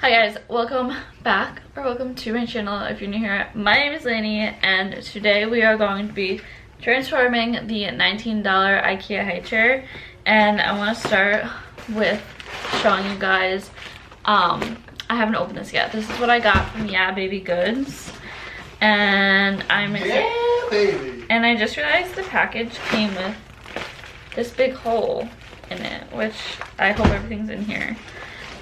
Hi guys, welcome back or welcome to my channel if you're new here. My name is Lainey and today we are going to be transforming the $19 IKEA high chair, and I want to start with showing you guys, I haven't opened this yet. This is what I got from Yeah Baby Goods and I'm excited. Yeah, baby. And I just realized the package came with this big hole in it, which I hope everything's in here.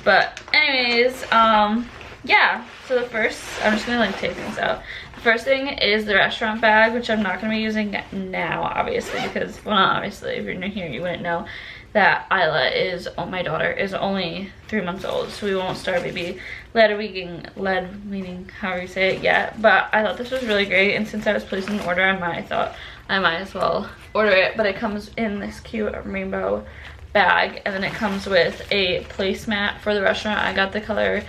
But anyways, yeah, so the first, I'm just gonna like take things out. The first thing is the restaurant bag, which I'm not gonna be using now, obviously, because, well, not obviously, if you're new here, you wouldn't know that Isla is, my daughter, is only 3 months old, so we won't start baby lead weaning, however you say it, yet. But I thought this was really great, and since I was placing an order, I thought I might as well order it. But it comes in this cute rainbow bag, and then it comes with a placemat for the restaurant. I got the color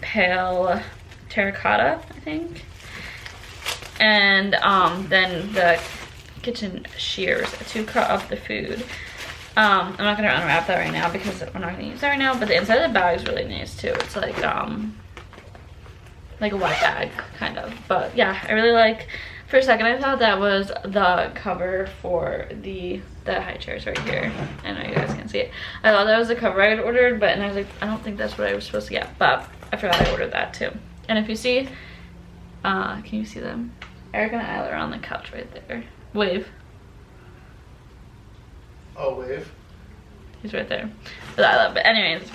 pale terracotta, I think, and then the kitchen shears to cut up the food. I'm not gonna unwrap that right now because we're not gonna use that right now, but the inside of the bag is really nice too. It's like a white bag kind of. But yeah, I really like. For a second, I thought that was the cover for the high chairs right here. I know you guys can't see it. I thought that was the cover I had ordered, but and I was like, I don't think that's what I was supposed to get. But I forgot I ordered that too. And if you see, can you see them? Eric and Isla are on the couch right there. Wave. Oh, wave. He's right there with Isla. But anyways,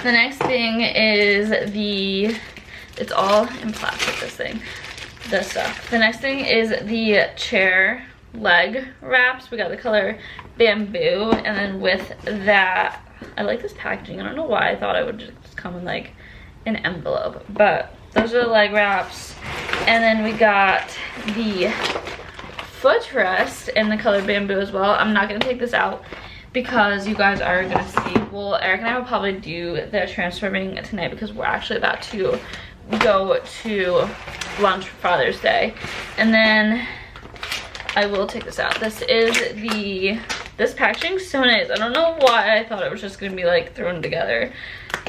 the next thing is it's all in plastic, this thing. This stuff. The next thing is the chair leg wraps. We got the color bamboo, and then with that, I like this packaging. I don't know why I thought it would just come in like an envelope, but those are the leg wraps. And then we got the footrest in the color bamboo as well. I'm not gonna take this out because you guys are gonna see. Well, Eric and I will probably do the transforming tonight because we're actually about to go to lunch for Father's Day. And then I will take this out. This packaging's so nice. I don't know why I thought it was just gonna be like thrown together.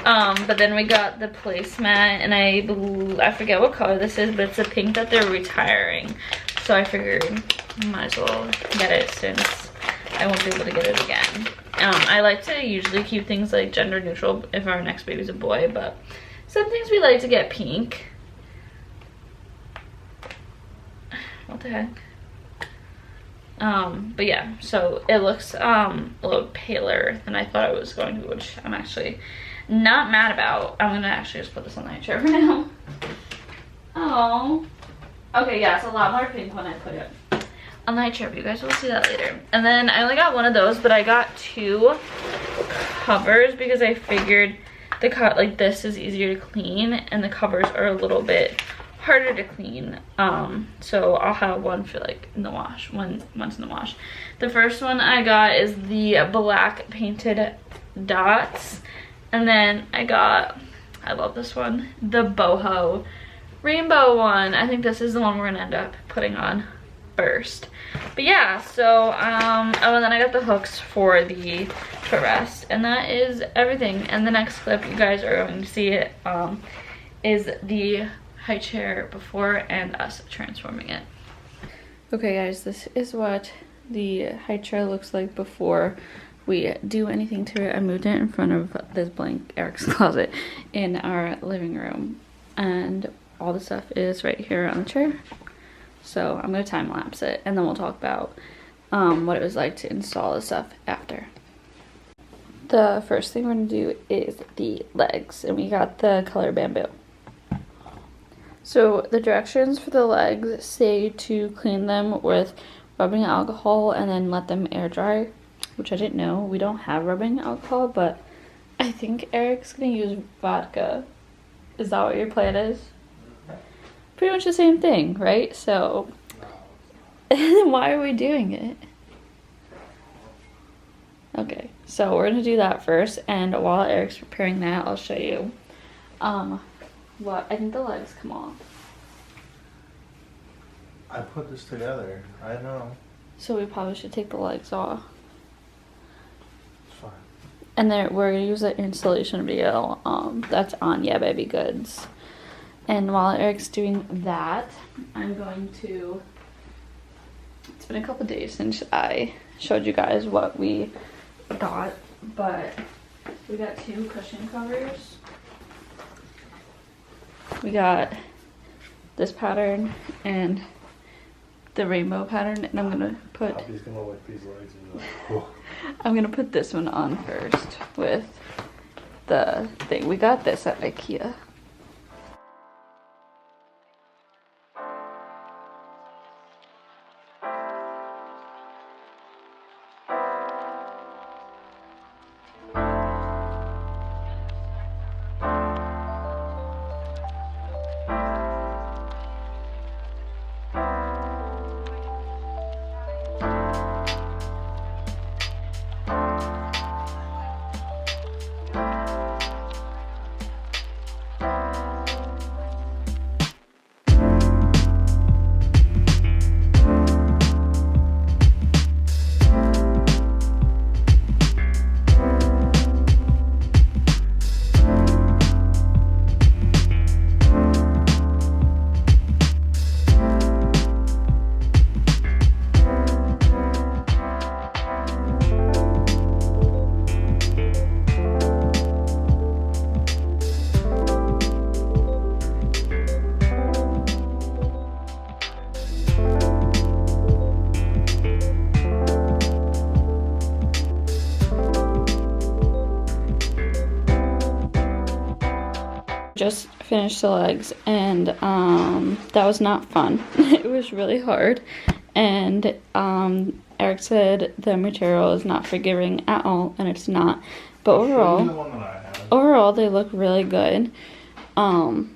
But then we got the placemat, and I forget what color this is, but it's a pink that they're retiring. So I figured might as well get it since I won't be able to get it again. I like to usually keep things like gender neutral if our next baby's a boy, but some things we like to get pink. What the heck? But yeah, so it looks a little paler than I thought it was going to, which I'm actually not mad about. I'm gonna actually just put this on the high chair for now. Oh. Okay, yeah, it's a lot more pink when I put it on the high chair, but you guys will see that later. And then I only got one of those, but I got 2 covers because I figured like this is easier to clean and the covers are a little bit harder to clean. So I'll have one for like in the wash, once in the wash. The first one I got is the black painted dots, and then I love this one, the boho rainbow one. I think this is the one we're gonna end up putting on first. But yeah, so oh, and then I got the hooks for the footrest, and that is everything. And the next clip you guys are going to see it is the high chair before and us transforming it. Okay guys, this is what the high chair looks like before we do anything to it. I moved it in front of this blank Eric's closet in our living room, and all the stuff is right here on the chair. So I'm gonna time lapse it, and then we'll talk about what it was like to install the stuff after. The first thing we're gonna do is the legs, and we got the color bamboo. So the directions for the legs say to clean them with rubbing alcohol and then let them air dry, which I didn't know. We don't have rubbing alcohol, but I think Eric's gonna use vodka. Is that what your plan is? Pretty much the same thing, right? So why are we doing it? Okay, so we're gonna do that first, and while Eric's preparing that, I'll show you what I think the legs come off. I put this together. I know. So we probably should take the legs off. It's fine. And then we're gonna use an installation video that's on Yeah Baby Goods. And while Eric's doing that, I'm going to, it's been a couple days since I showed you guys what we got, but we got 2 cushion covers. We got this pattern and the rainbow pattern, and I'm gonna put, Poppy's gonna lick these legs and be like, oh. I'm gonna put this one on first with the thing. We got this at IKEA. Just finished the legs, and that was not fun. It was really hard, and Eric said the material is not forgiving at all, and it's not, but overall they look really good. You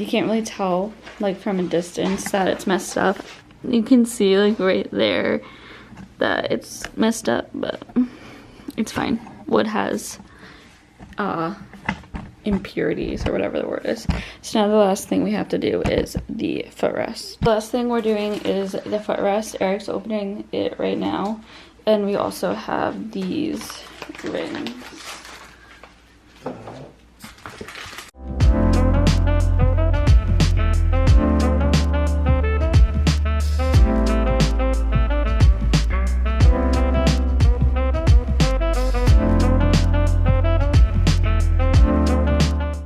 can't really tell like from a distance that it's messed up. You can see like right there that it's messed up, but it's fine. Wood has impurities or whatever the word is. So now the last thing we have to do is the footrest. The last thing we're doing is the footrest. Eric's opening it right now, and we also have these rings.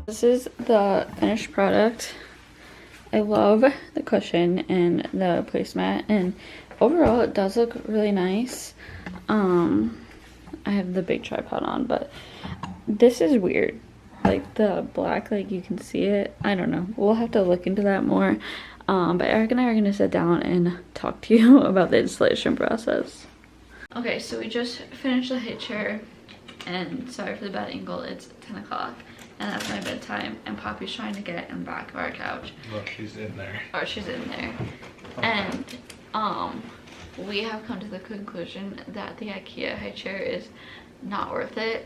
This is the finished product. I love the cushion and the placemat, and overall it does look really nice. I have the big tripod on, but this is weird. Like the black, like you can see it. I don't know. We'll have to look into that more. But Eric and I are gonna sit down and talk to you about the installation process. Okay, so we just finished the high chair, and sorry for the bad angle, it's 10 o'clock. And that's my bedtime, and Poppy's trying to get in the back of our couch. Look, she's in there. Or she's in there. And we have come to the conclusion that the IKEA high chair is not worth it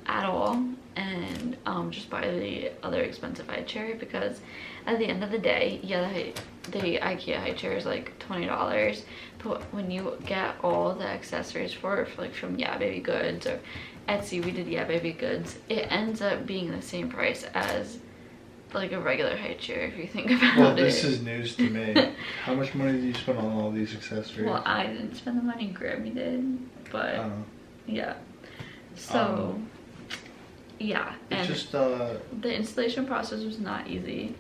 at all, and just buy the other expensive high chair, because at the end of the day, yeah, the IKEA high chair is like $20, but when you get all the accessories for like from Yeah Baby Goods or Etsy, we did Yeah Baby Goods, it ends up being the same price as like a regular high chair if you think about it. Well, this is news to me. How much money did you spend on all these accessories? Well, I didn't spend the money, Grammy did, but yeah. So yeah, and it's just the installation process was not easy.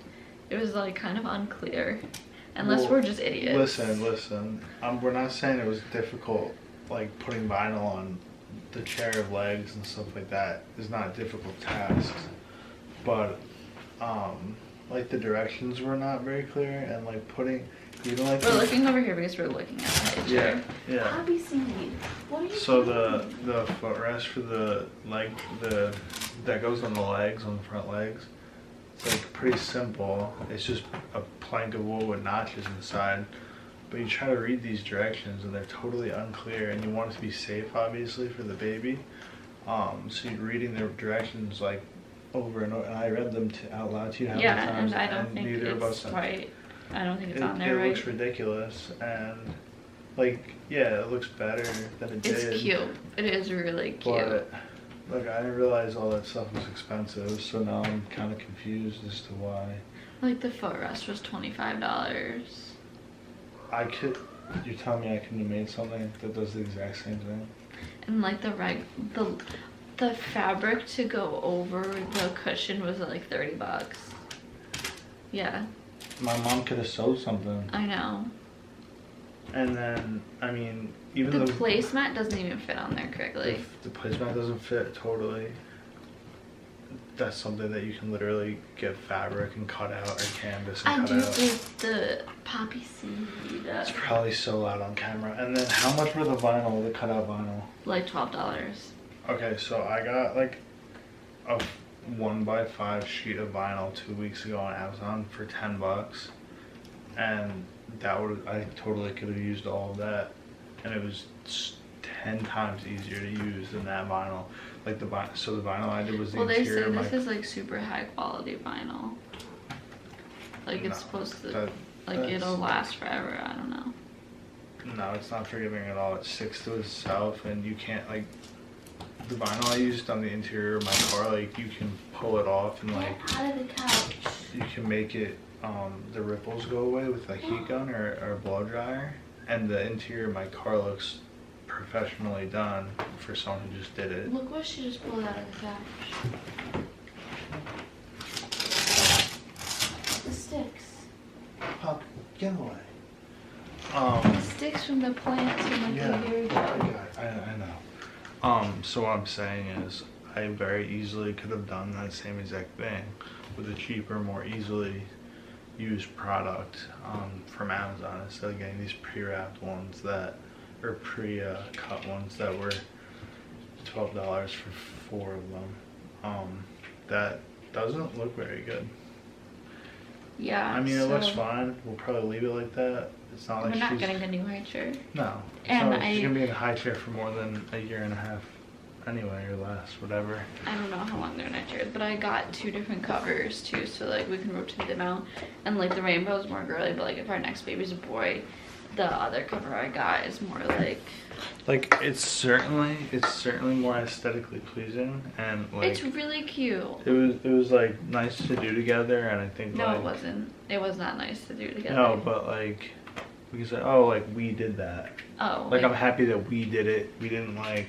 It was like kind of unclear, unless we're just idiots. Listen. We're not saying it was difficult, like putting vinyl on the chair of legs and stuff like that is not a difficult task, but like the directions were not very clear, and like putting even like we're looking over here because we're looking at the chair. Yeah. Obviously, what are you so doing? the footrest for the leg, that goes on the legs, on the front legs, it's like pretty simple. It's just a plank of wood with notches inside. But you try to read these directions and they're totally unclear, and you want it to be safe, obviously, for the baby. So you're reading the directions like over and over, and I read them out loud to you how many times. And I don't think it's right. I don't think it's on there right. It looks ridiculous, and like, yeah, it looks better than it did. It's cute. It is really cute. But Like, I didn't realize all that stuff was expensive, so now I'm kind of confused as to why. Like the footrest was $25. You're telling me I couldn't have made something that does the exact same thing? And like the fabric to go over the cushion was like $30. Yeah. My mom could have sewed something. I know. And then, I mean, even the placemat doesn't even fit on there correctly. The placemat doesn't fit totally. That's something that you can literally get fabric and cut out, or canvas and cut out. I do the poppy seed. It's probably so loud on camera. And then how much were the vinyl, the cutout vinyl? Like $12. Okay, so I got like a 1x5 sheet of vinyl 2 weeks ago on Amazon for $10, and I totally could have used all of that, and it was 10 times easier to use than that vinyl. Like the vinyl I did was the interior. Well, they say this is like super high quality vinyl. Like it's supposed to, it'll last forever. I don't know. No, it's not forgiving at all. It sticks to itself, and you can't like. The vinyl I used on the interior of my car, like you can pull it off and like. Get out of the couch. You can make it the ripples go away with a heat gun or a blow dryer, and the interior of my car looks professionally done for someone who just did it. Look what she just pulled out of the couch. The sticks. Pop, get away. The sticks from the plants from like a year ago. I know. So what I'm saying is, I very easily could have done that same exact thing with a cheaper, more easily used product from Amazon instead of getting these pre-wrapped ones or pre-cut ones that were $12 for 4 of them. That doesn't look very good. Yeah. I mean, it looks fine. We'll probably leave it like that. It's not like we're not getting a new high chair. No. And she's gonna be in a high chair for more than a year and a half anyway, or less, whatever. I don't know how long they're in high chairs, but I got 2 different covers too, so like we can rotate them out. And like the rainbow is more girly, but like if our next baby's a boy, the other cover I got is more like it's certainly more aesthetically pleasing, and like it's really cute. It was like nice to do together, and I think no, like, it wasn't. It was not nice to do together. No, but like we can say, oh, like we did that. Oh, like I'm happy that we did it. We didn't like.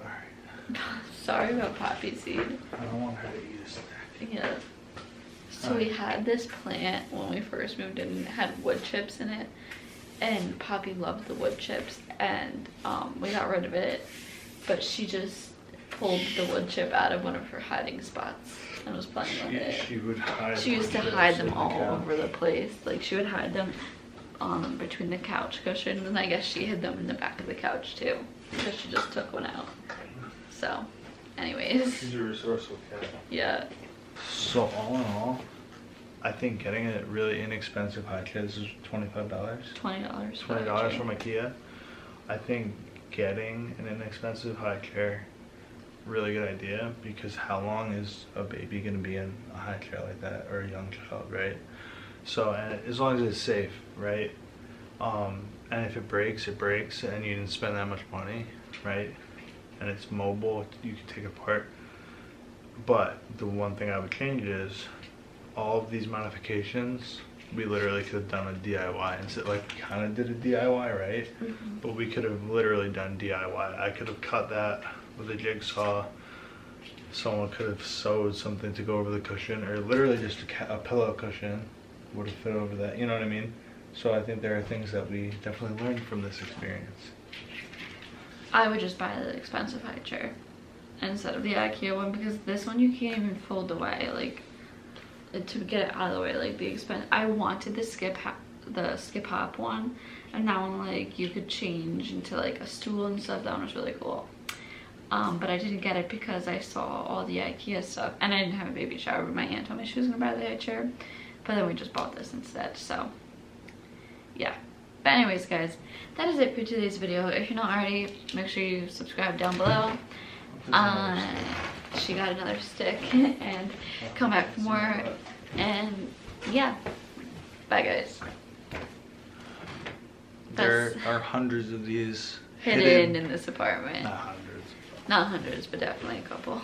All right. Sorry about poppy seed. I don't want her to eat a snack. Yeah. So we had this plant when we first moved in. It had wood chips in it, and Poppy loved the wood chips, and we got rid of it, but she just pulled the wood chip out of one of her hiding spots and was playing with it. She would hide. She used to hide them all over the place. Like she would hide them between the couch cushions, and I guess she hid them in the back of the couch too, because she just took one out. So, anyways. She's a resourceful cat. Yeah. So all in all, I think getting a really inexpensive high chair, this is $25? $20. $20 from IKEA. I think getting an inexpensive high chair, really good idea, because how long is a baby going to be in a high chair like that, or a young child, right? So as long as it's safe, right? And if it breaks, and you didn't spend that much money, right? And it's mobile, you can take it apart. But the one thing I would change is all of these modifications, we literally could have done a DIY. And so like we kind of did a DIY, right? Mm-hmm. But we could have literally done DIY. I could have cut that with a jigsaw. Someone could have sewed something to go over the cushion, or literally just a pillow cushion would have fit over that. You know what I mean? So I think there are things that we definitely learned from this experience. I would just buy the expensive high chair instead of the IKEA one, because this one you can't even fold away, like to get it out of the way, like the expense. I wanted the skip hop one, and that one like you could change into like a stool and stuff. That one was really cool. But I didn't get it because I saw all the IKEA stuff, and I didn't have a baby shower, but my aunt told me she was gonna buy the high chair, but then we just bought this instead. So yeah. But anyways guys, that is it for today's video. If you're not already, make sure you subscribe down below. She got another stick and come back for more, and yeah, bye guys. There are hundreds of these hidden in this apartment. Not hundreds. Not hundreds, but definitely a couple.